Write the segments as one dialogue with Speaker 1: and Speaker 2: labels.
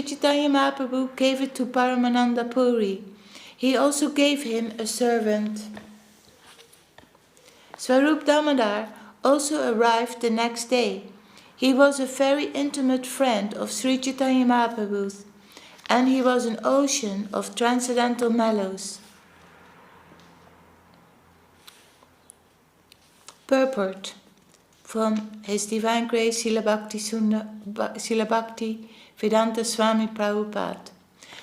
Speaker 1: Chaitanya Mahaprabhu gave it to Paramananda Puri. He also gave him a servant. Swarup Damodar also arrived the next day. He was a very intimate friend of Sri Chaitanya Mahaprabhu's, and he was an ocean of transcendental mellows. Purport from His Divine Grace Srila Bhakti Vedanta Swami Prabhupada.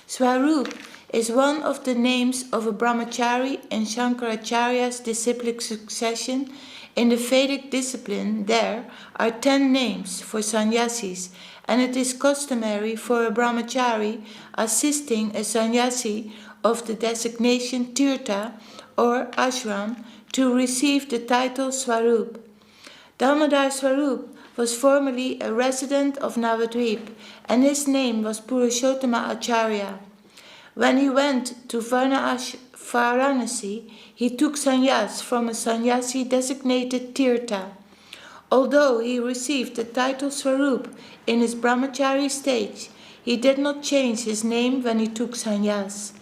Speaker 1: Swarup is one of the names of a brahmachari in Shankaracharya's disciplic succession. In the Vedic discipline, there are 10 names for sannyasis, and it is customary for a brahmachari assisting a sannyasi of the designation tirtha or ashram to receive the title Swarup. Damodar Swarup was formerly a resident of Navadvip, and his name was Purushottama Acharya. When he went to Varanasi, he took sannyas from a sannyasi designated Tirtha. Although he received the title Swarup in his brahmachari stage, he did not change his name when he took sannyas.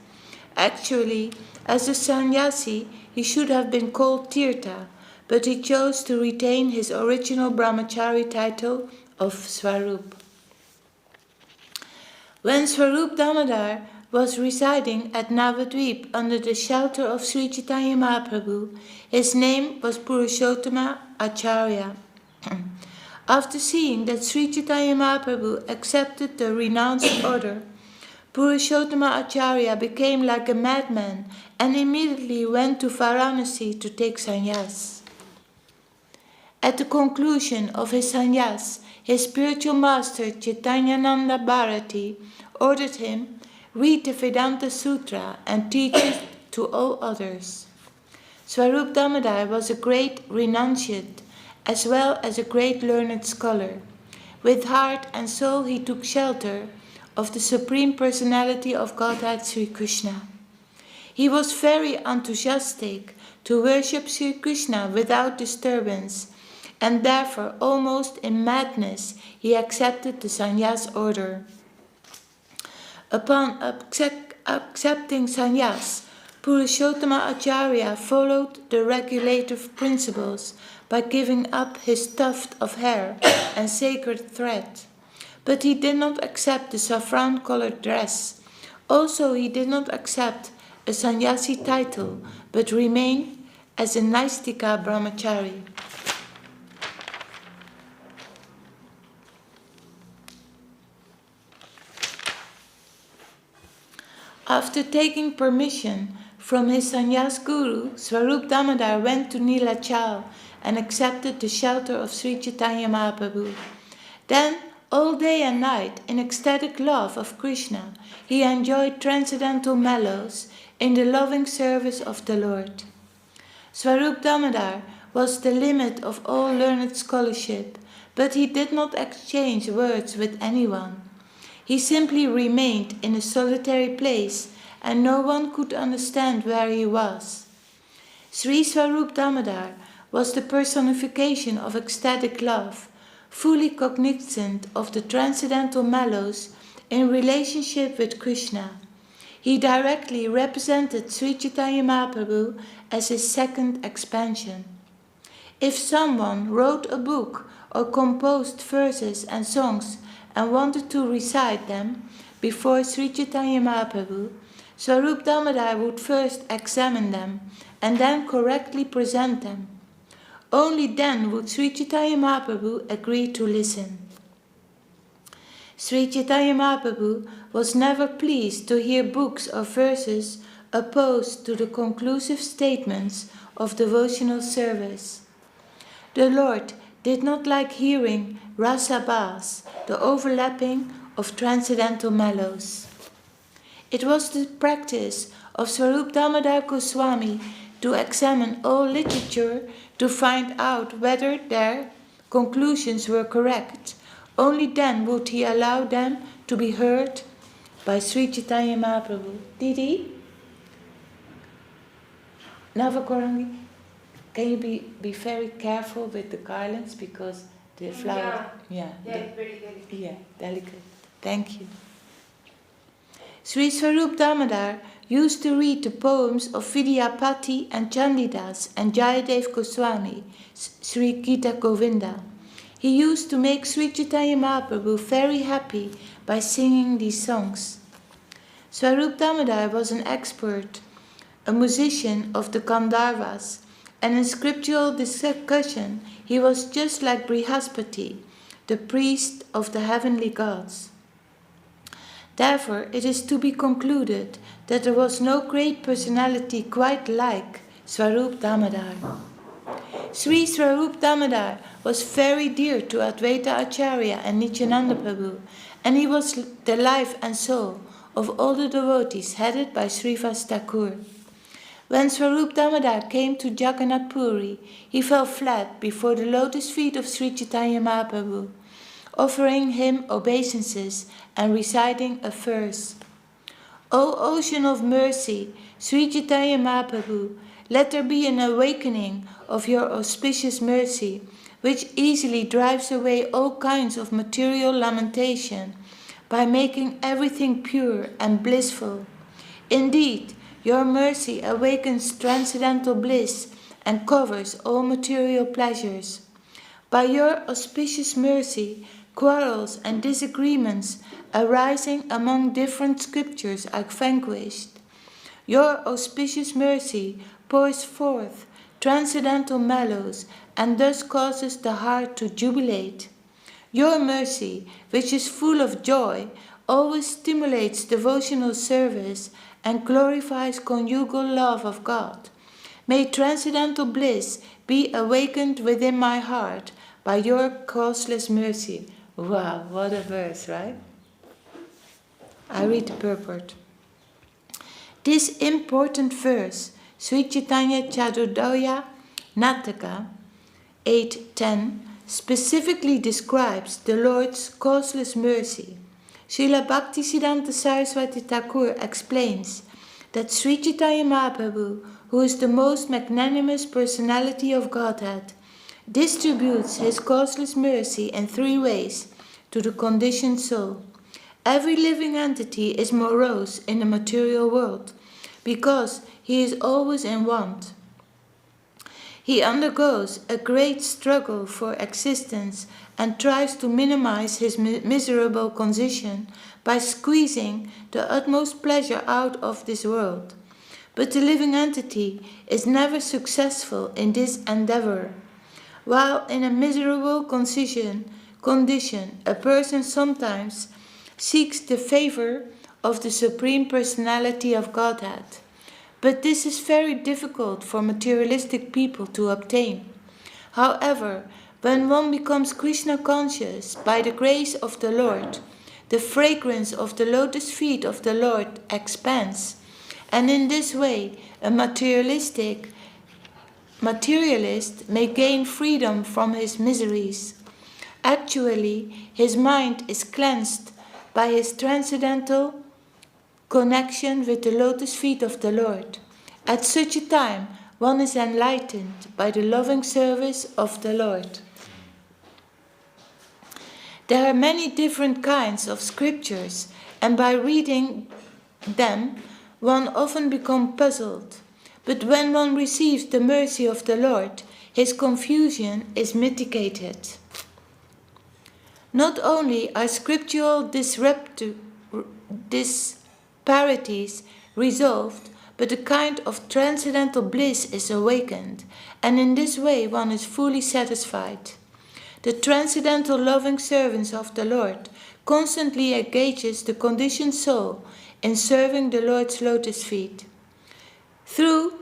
Speaker 1: Actually, as a sannyasi, he should have been called Tirtha, but he chose to retain his original brahmachari title of Swarup. When Swarup Damodar was residing at Navadvip under the shelter of Sri Chaitanya Mahaprabhu, his name was Purushottama Acharya. After seeing that Sri Chaitanya Mahaprabhu accepted the renounced order, Purushottama Acharya became like a madman and immediately went to Varanasi to take sannyas. At the conclusion of his sannyas, his spiritual master Chaitanyananda Bharati ordered him, read the Vedanta Sutra and teach it to all others. Swarup Damodar was a great renunciate as well as a great learned scholar. With heart and soul he took shelter of the Supreme Personality of Godhead Sri Krishna. He was very enthusiastic to worship Sri Krishna without disturbance, and therefore almost in madness he accepted the sannyas order. Upon accepting sannyas, Purushottama Acharya followed the regulative principles by giving up his tuft of hair and sacred thread. But he did not accept the saffron-colored dress. Also, he did not accept a sannyasi title, but remained as a Naistika brahmachari. After taking permission from his sannyas guru, Swarup Damodar went to Nilachal and accepted the shelter of Sri Chaitanya Mahaprabhu. Then, all day and night, in ecstatic love of Krishna, he enjoyed transcendental mellows in the loving service of the Lord. Swarup Damodar was the limit of all learned scholarship, but he did not exchange words with anyone. He simply remained in a solitary place, and no one could understand where he was. Sri Swarup Damodar was the personification of ecstatic love, fully cognizant of the transcendental mellows in relationship with Krishna. He directly represented Sri Chaitanya Mahaprabhu as his second expansion. If someone wrote a book or composed verses and songs and wanted to recite them before Sri Chaitanya Mahaprabhu, Swarup Damodar would first examine them and then correctly present them. Only then would Sri Chaitanya Mahaprabhu agree to listen. Sri Chaitanya Mahaprabhu was never pleased to hear books or verses opposed to the conclusive statements of devotional service. The Lord did not like hearing rasabhas, the overlapping of transcendental mellows. It was the practice of Swarup Damodar Goswami to examine all literature to find out whether their conclusions were correct. Only then would he allow them to be heard by Sri Chaitanya Mahaprabhu. Didi? Navakorangi? Can you be very careful with the garlands because the flower...
Speaker 2: Yeah, it's very delicate.
Speaker 1: Yeah, delicate. Thank you. Sri Swarup Damodar used to read the poems of Vidyapati and Chandidas and Jayadev Goswami, Sri Gita Govinda. He used to make Sri Chaitanya Mahaprabhu very happy by singing these songs. Swarup Damodar was an expert, a musician of the Gandharvas, and in scriptural discussion he was just like Brihaspati, the priest of the heavenly gods. Therefore, it is to be concluded that there was no great personality quite like Swarup Damodar. Sri Swarup Damodar was very dear to Advaita Acharya and Nityananda Prabhu, and he was the life and soul of all the devotees headed by Srivas Thakur. When Swarup Damodar came to Jagannath Puri, he fell flat before the lotus feet of Sri Chaitanya Mahaprabhu, offering him obeisances and reciting a verse. O ocean of mercy, Sri Chaitanya Mahaprabhu, let there be an awakening of your auspicious mercy, which easily drives away all kinds of material lamentation by making everything pure and blissful. Indeed, your mercy awakens transcendental bliss and covers all material pleasures. By your auspicious mercy, quarrels and disagreements arising among different scriptures are vanquished. Your auspicious mercy pours forth transcendental mellows and thus causes the heart to jubilate. Your mercy, which is full of joy, always stimulates devotional service and glorifies conjugal love of God. May transcendental bliss be awakened within my heart by your causeless mercy. Wow, what a verse, right? I read the purport. This important verse, Sri Chaitanya Chaturdoya Nataka 8:10, specifically describes the Lord's causeless mercy. Srila Bhaktisiddhanta Saraswati Thakur explains that Sri Chaitanya Mahaprabhu, who is the most magnanimous personality of Godhead, distributes his causeless mercy in three ways to the conditioned soul. Every living entity is morose in the material world because he is always in want. He undergoes a great struggle for existence and tries to minimize his miserable condition by squeezing the utmost pleasure out of this world. But the living entity is never successful in this endeavor. While in a miserable condition, a person sometimes seeks the favor of the Supreme Personality of Godhead. But this is very difficult for materialistic people to obtain. However, when one becomes Krishna conscious by the grace of the Lord, the fragrance of the lotus feet of the Lord expands, and in this way a materialist may gain freedom from his miseries. Actually, his mind is cleansed by his transcendental connection with the lotus feet of the Lord. At such a time, one is enlightened by the loving service of the Lord. There are many different kinds of scriptures, and by reading them, one often becomes puzzled. But when one receives the mercy of the Lord, his confusion is mitigated. Not only are scriptural disparities resolved, but a kind of transcendental bliss is awakened, and in this way one is fully satisfied. The transcendental loving servants of the Lord constantly engages the conditioned soul in serving the Lord's lotus feet. Through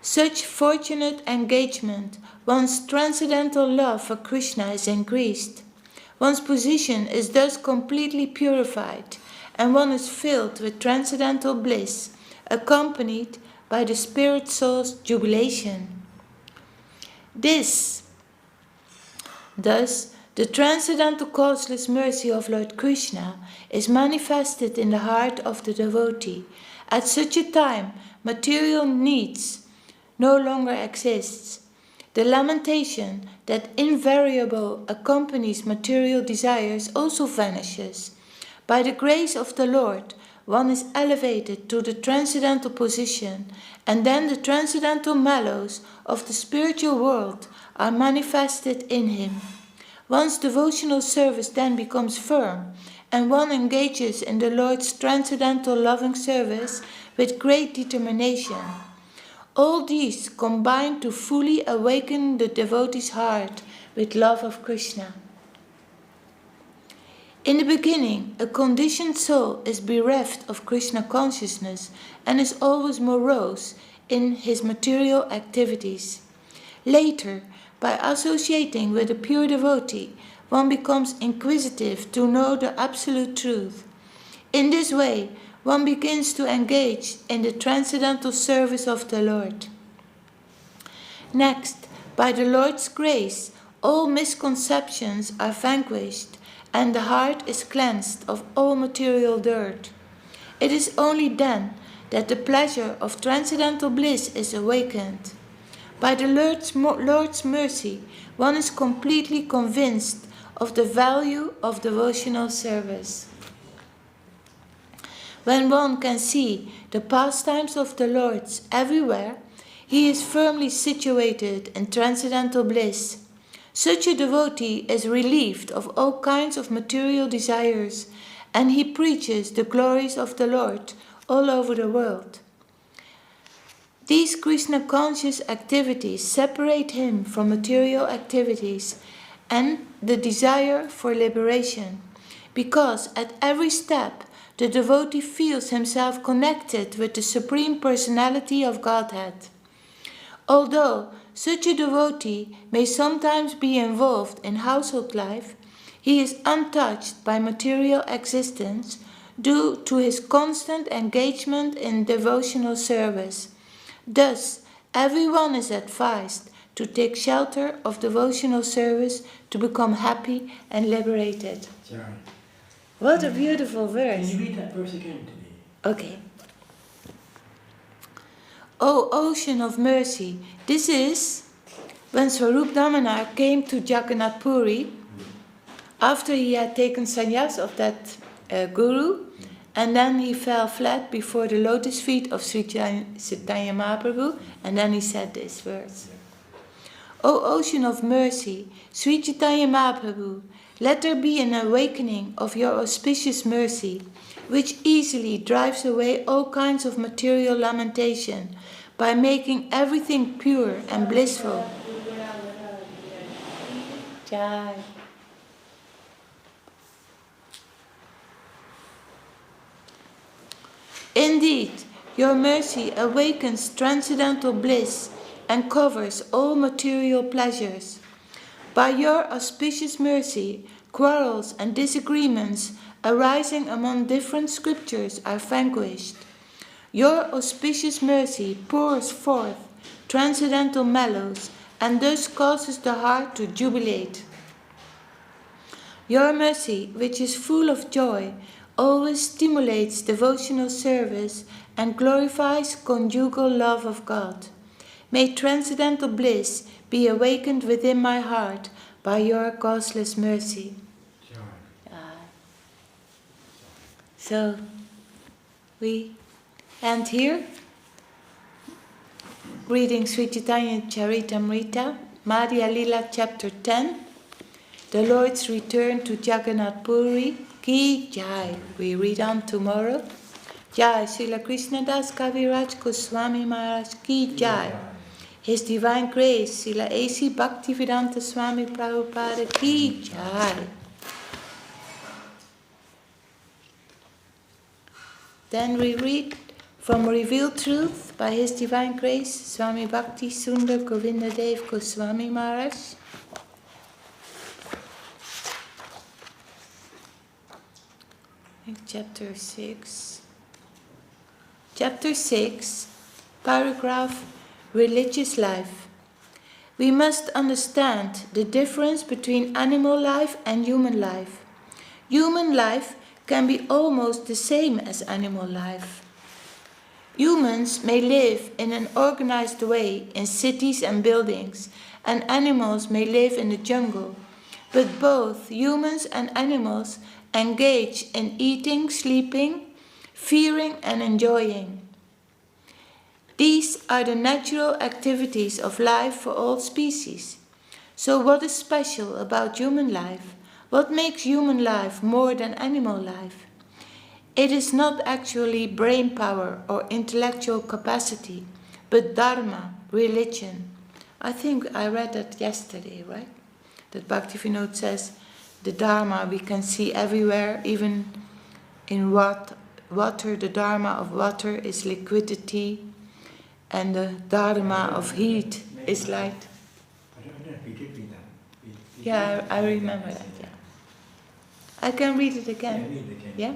Speaker 1: such fortunate engagement, one's transcendental love for Krishna is increased. One's position is thus completely purified, and one is filled with transcendental bliss, accompanied by the spirit soul's jubilation. Thus, the transcendental causeless mercy of Lord Krishna is manifested in the heart of the devotee. At such a time, material needs no longer exists. The lamentation that invariably accompanies material desires also vanishes. By the grace of the Lord, one is elevated to the transcendental position, and then the transcendental mellows of the spiritual world are manifested in him. One's devotional service then becomes firm, and one engages in the Lord's transcendental loving service with great determination. All these combine to fully awaken the devotee's heart with love of Krishna. In the beginning, a conditioned soul is bereft of Krishna consciousness and is always morose in his material activities. Later, by associating with a pure devotee, one becomes inquisitive to know the absolute truth. In this way, one begins to engage in the transcendental service of the Lord. Next, by the Lord's grace, all misconceptions are vanquished, and the heart is cleansed of all material dirt. It is only then that the pleasure of transcendental bliss is awakened. By the Lord's mercy, one is completely convinced of the value of devotional service. When one can see the pastimes of the Lord everywhere, he is firmly situated in transcendental bliss. Such a devotee is relieved of all kinds of material desires, and he preaches the glories of the Lord all over the world. These Krishna-conscious activities separate him from material activities and the desire for liberation, because at every step the devotee feels himself connected with the Supreme Personality of Godhead. Although such a devotee may sometimes be involved in household life, he is untouched by material existence due to his constant engagement in devotional service. Thus, everyone is advised to take shelter of devotional service to become happy and liberated.
Speaker 2: Sorry.
Speaker 1: What a beautiful verse.
Speaker 2: Can you read that verse again to me?
Speaker 1: Okay. O ocean of mercy, this is when Swarup Damodar came to Jagannath Puri after he had taken sannyas of that guru, and then he fell flat before the lotus feet of Sri Chaitanya Mahaprabhu, and then he said this verse. O ocean of mercy, Sri Chaitanya Mahaprabhu, let there be an awakening of your auspicious mercy, which easily drives away all kinds of material lamentation by making everything pure and blissful. Jai. Indeed, your mercy awakens transcendental bliss and covers all material pleasures. By your auspicious mercy, quarrels and disagreements arising among different scriptures are vanquished. Your auspicious mercy pours forth transcendental mellows and thus causes the heart to jubilate. Your mercy, which is full of joy, always stimulates devotional service and glorifies conjugal love of God. May transcendental bliss be awakened within my heart by your causeless mercy. So, we end here, reading Sri Chaitanya Charitamrita, Madhya Lila chapter 10, the Lord's return to Jagannath Puri, Ki Jai. We read on tomorrow. Jai, Srila Krishnadas Kaviraj Goswami Maharaj Ki Jai. His Divine Grace, Srila A.C. Bhaktivedanta Swami Prabhupada Ki Jai. Then we read from Revealed Truth by His Divine Grace, Swami Bhakti Sundar Govindadev Goswami Maharaj. Chapter 6. Chapter 6, paragraph Religious Life. We must understand the difference between animal life and human life. Human life can be almost the same as animal life. Humans may live in an organized way in cities and buildings, and animals may live in the jungle. But both humans and animals engage in eating, sleeping, fearing and enjoying. These are the natural activities of life for all species. So what is special about human life? What makes human life more than animal life? It is not actually brain power or intellectual capacity, but dharma, religion. I think I read that yesterday, right? That Bhaktivinoda says the dharma we can see everywhere, even in water. The dharma of water is liquidity, and the dharma of heat is light.
Speaker 2: I don't know if we did read that.
Speaker 1: Yeah, I remember that, yeah. I can read it again.
Speaker 2: Yeah, read it again.
Speaker 1: Yeah?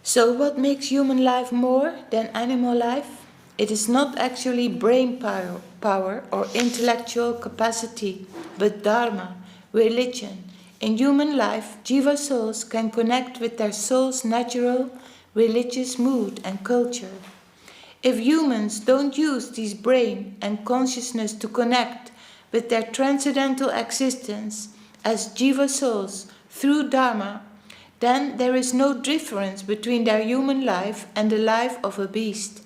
Speaker 1: So what makes human life more than animal life? It is not actually brain power or intellectual capacity, but dharma, religion. In human life, jiva souls can connect with their soul's natural religious mood and culture. If humans don't use this brain and consciousness to connect with their transcendental existence as jiva souls through dharma, then there is no difference between their human life and the life of a beast.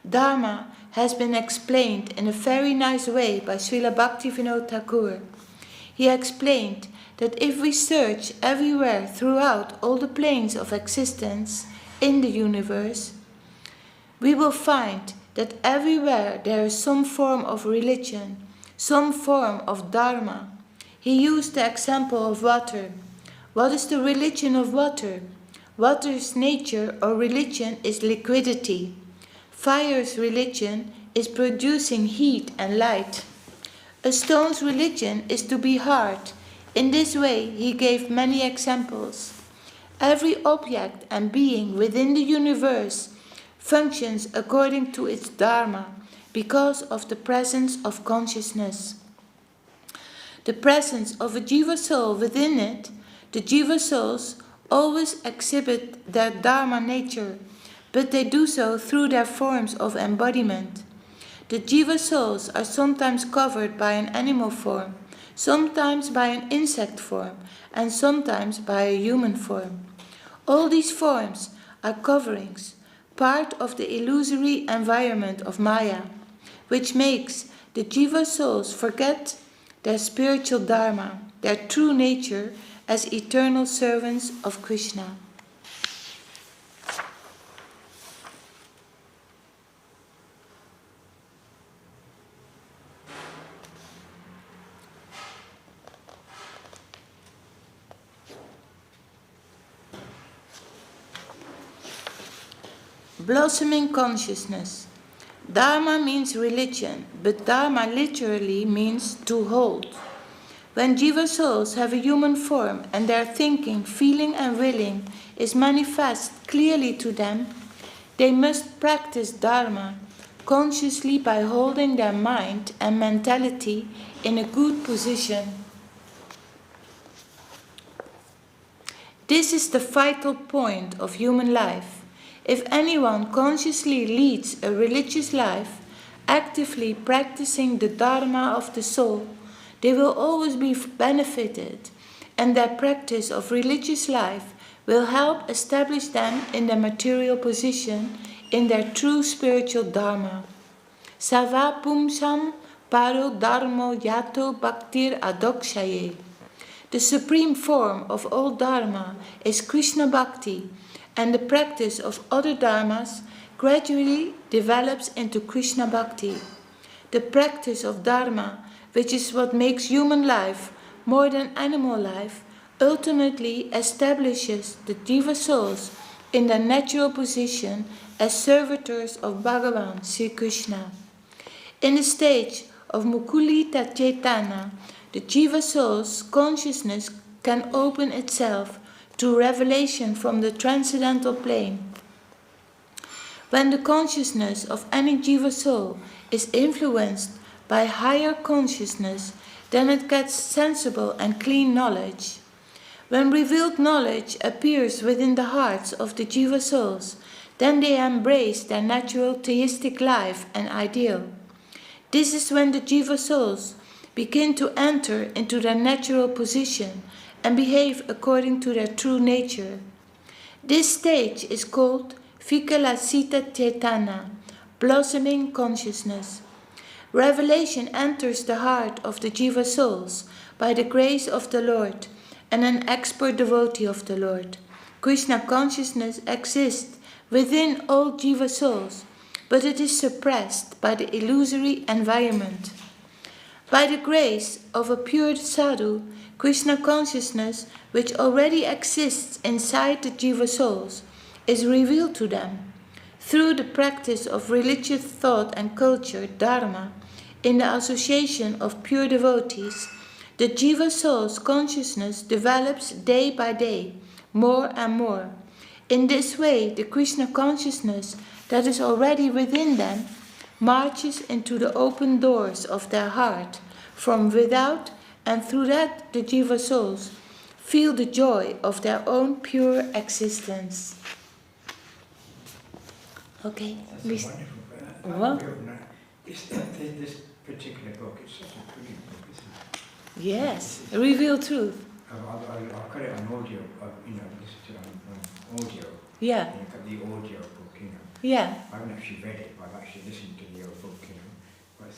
Speaker 1: Dharma has been explained in a very nice way by Srila Bhaktivinoda Thakur. He explained that if we search everywhere throughout all the planes of existence in the universe, we will find that everywhere there is some form of religion, some form of dharma. He used the example of water. What is the religion of water? Water's nature or religion is liquidity. Fire's religion is producing heat and light. A stone's religion is to be hard. In this way, he gave many examples. Every object and being within the universe functions according to its dharma because of the presence of consciousness. The presence of a jiva soul within it, the jiva souls always exhibit their dharma nature, but they do so through their forms of embodiment. The jiva souls are sometimes covered by an animal form, sometimes by an insect form, and sometimes by a human form. All these forms are coverings, part of the illusory environment of Maya, which makes the jiva souls forget their spiritual dharma, their true nature as eternal servants of Krishna. Blossoming consciousness. Dharma means religion, but dharma literally means to hold. When jiva souls have a human form and their thinking, feeling and willing is manifest clearly to them, they must practice dharma consciously by holding their mind and mentality in a good position. This is the vital point of human life. If anyone consciously leads a religious life, actively practicing the dharma of the soul, they will always be benefited, and their practice of religious life will help establish them in their material position in their true spiritual dharma. Sava pumsam paro dharmo yato bhaktir adokshaye. The supreme form of all dharma is Krishna Bhakti, and the practice of other dharmas gradually develops into Krishna Bhakti. The practice of dharma, which is what makes human life more than animal life, ultimately establishes the jiva souls in their natural position as servitors of Bhagavan Sri Krishna. In the stage of Mukulita Chaitanya, the jiva soul's consciousness can open itself to revelation from the transcendental plane. When the consciousness of any jiva soul is influenced by higher consciousness, then it gets sensible and clean knowledge. When revealed knowledge appears within the hearts of the jiva souls, then they embrace their natural theistic life and ideal. This is when the jiva souls begin to enter into their natural position and behave according to their true nature. This stage is called Vikalasita Cetana, blossoming consciousness. Revelation enters the heart of the Jiva souls by the grace of the Lord and an expert devotee of the Lord. Krishna consciousness exists within all Jiva souls, but it is suppressed by the illusory environment. By the grace of a pure sadhu, Krishna consciousness, which already exists inside the Jiva souls, is revealed to them. Through the practice of religious thought and culture, dharma, in the association of pure devotees, the Jiva soul's consciousness develops day by day, more and more. In this way, the Krishna consciousness that is already within them marches into the open doors of their heart from without, and through that the Jiva souls feel the joy of their own pure existence. Okay.
Speaker 2: That's a wonderful.
Speaker 1: What?
Speaker 2: This particular book is such a pretty book, isn't it?
Speaker 1: Yes, reveal truth.
Speaker 2: I've got it on audio, listen to it on audio.
Speaker 1: Yeah,
Speaker 2: You've got the audio book,
Speaker 1: yeah,
Speaker 2: I haven't actually read it, but I've actually listened to the book, But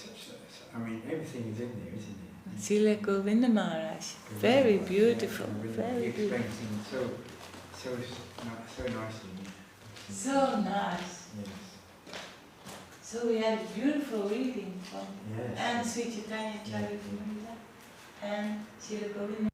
Speaker 2: I mean, everything is in there, isn't it?
Speaker 1: Srila Govinda Maharaj. Very beautiful,
Speaker 2: He
Speaker 1: very beautiful.
Speaker 2: explains things so nicely.
Speaker 1: So nice.
Speaker 2: Yes.
Speaker 1: So we had a beautiful reading from
Speaker 2: Yes.
Speaker 1: and Sri Chaitanya Charitamrita and Srila Govinda.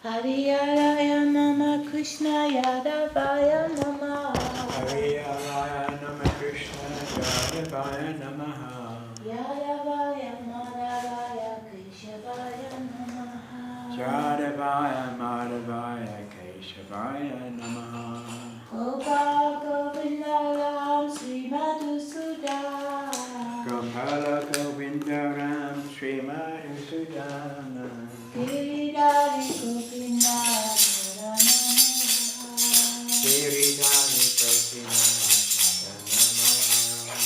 Speaker 1: Hariyaraya Nama Krishna Yadavaya Nama
Speaker 2: Hare Nama Krishna Yadavaya Namaha.
Speaker 1: Yadavaya Madhavaya Keshavaya Namaha
Speaker 2: Jadavaya Madhavaya Keshavaya Namaha.
Speaker 1: Gopal Govinda Ram Sri Madhusudan
Speaker 2: Gopala Govinda Ram Sri Madhusudana.
Speaker 1: Giridhari Gopinda Namaha
Speaker 2: Giridhari Gopinda Namaha.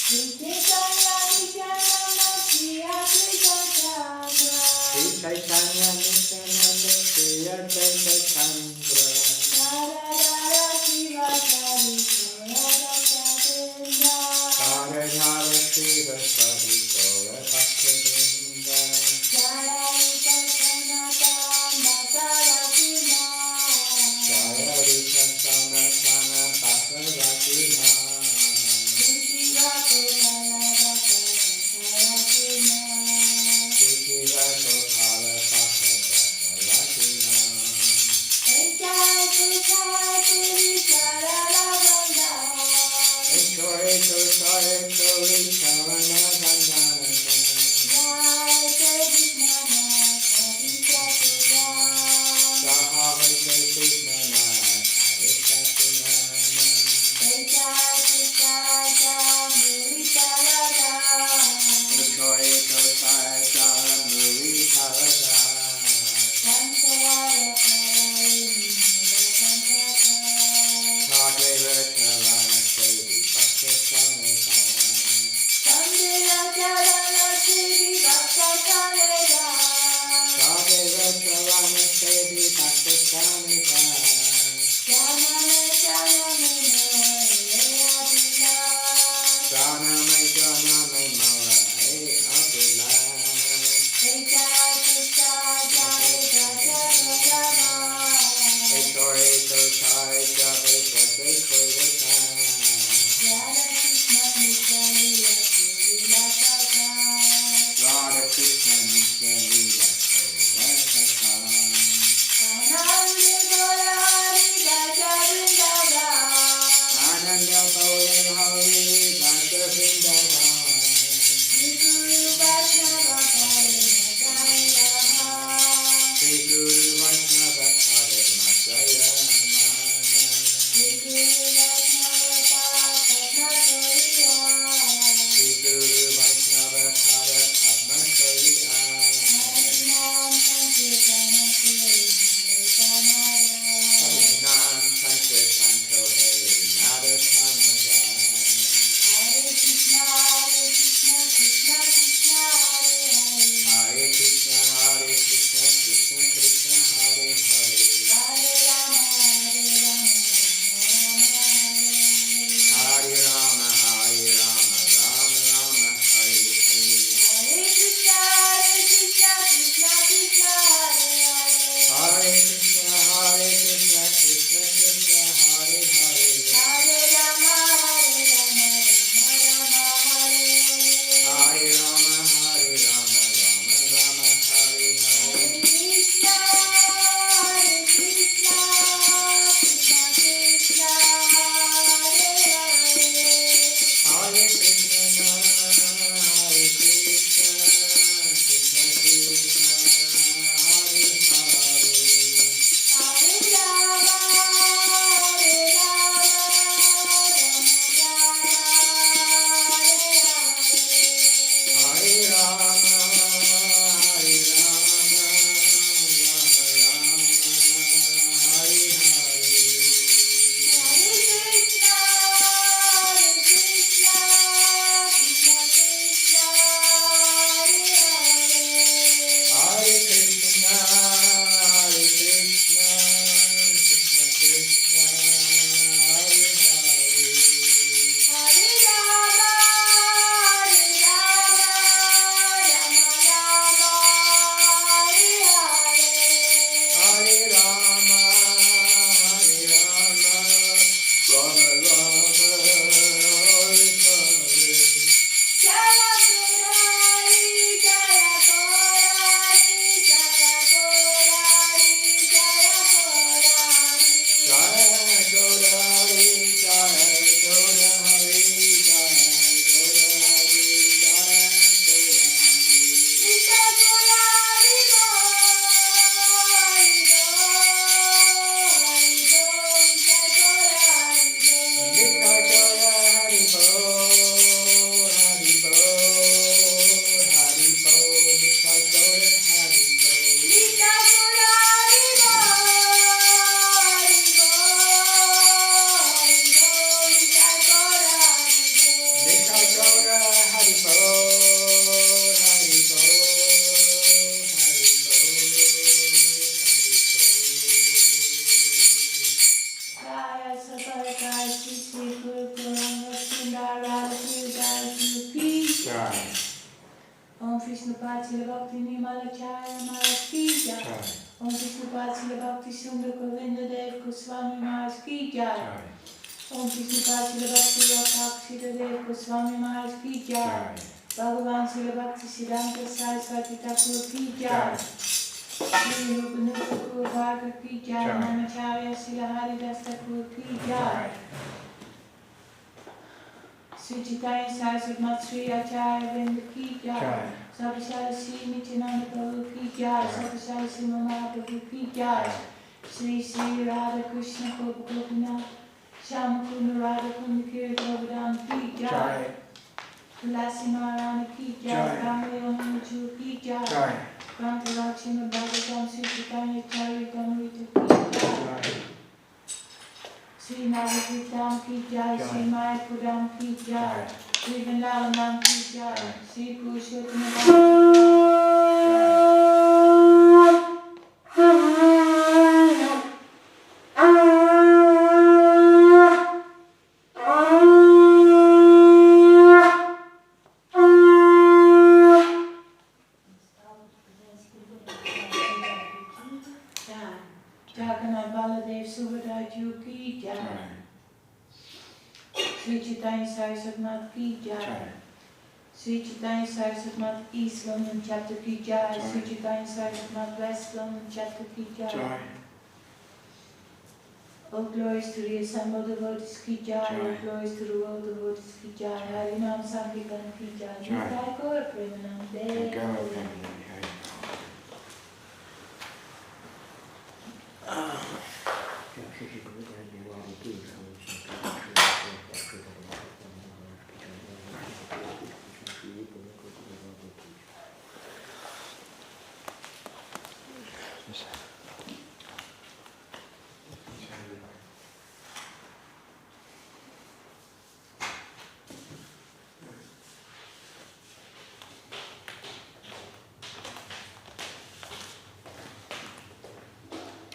Speaker 1: Sri Chaitanya Nityananda Sri Advaita Chandra
Speaker 2: Sri Chaitanya Nityananda Sri Advaita Chandra.
Speaker 1: Radha Shiva Sari Radha
Speaker 2: Radha Shiva Sari Gaura Bhaktivinoda.
Speaker 1: Jaya Sanatan Bhattarajuna
Speaker 2: Jaya Rita Sanatana Bhaktivinoda.
Speaker 1: Shiva Gopala Bhattarajuna
Speaker 2: Shiva Gopala Bhaktivinoda.
Speaker 1: Om Vishnu Patsila Bhakti Nimala Chaya Maharaj Ki Jai. Om Vishnu Patsila Bhakti Sundar Govinda Dev Goswami Maharaj Ki Jai. Om Vishnu Patsila Bhakti Rakshita Dev Goswami Maharaj Ki Jai. Bhagavan Sila Bhakti Siddhanta Saraswati Thakur Ki Jai. Shri Rupanuga Thakur Bhargava Ki Jai. Namacharya Sila Haridas Thakur Ki Jai. Sri Chaitanya Saraswati Mat Sri Acharya Vrinda Ki Jai. Sabashara Sri Nityananda Prabhu Ki Jai. Sabashara Sri Mahaprabhu Ki Jai. Sri Sri Radha Krishna Prabhu Gopinath Shyamakunda Radha Kunda Kiri Govardhan Ki Jai. Tulasi Narayana Ki Jai. Kamala Manju Ki Jai. Granta Lakshmi Bhagavatam Sri Chaitanya Charitamrita Ki Jai. Sri Navadvitam Ki Jai, Sri Mayapudam Ki Jai, Sri Vrindavanam Ki Jai, Sri Purushottam Ki Jai. Jagannath Baladev Subhadra Ki Jai. Sri Chaitanya Saraswati Mat Ki Jai. Sri Chaitanya Saraswati Mat East London Chapter Ki Jai. Sri Chaitanya Saraswati Mat West London Chapter Ki Jai. All glories to the assembled devotees Ki Jai. All glories to the world devotees Ki Jai. Harinam Sankirtan Ki Jai. Nitai Gaur Premanande.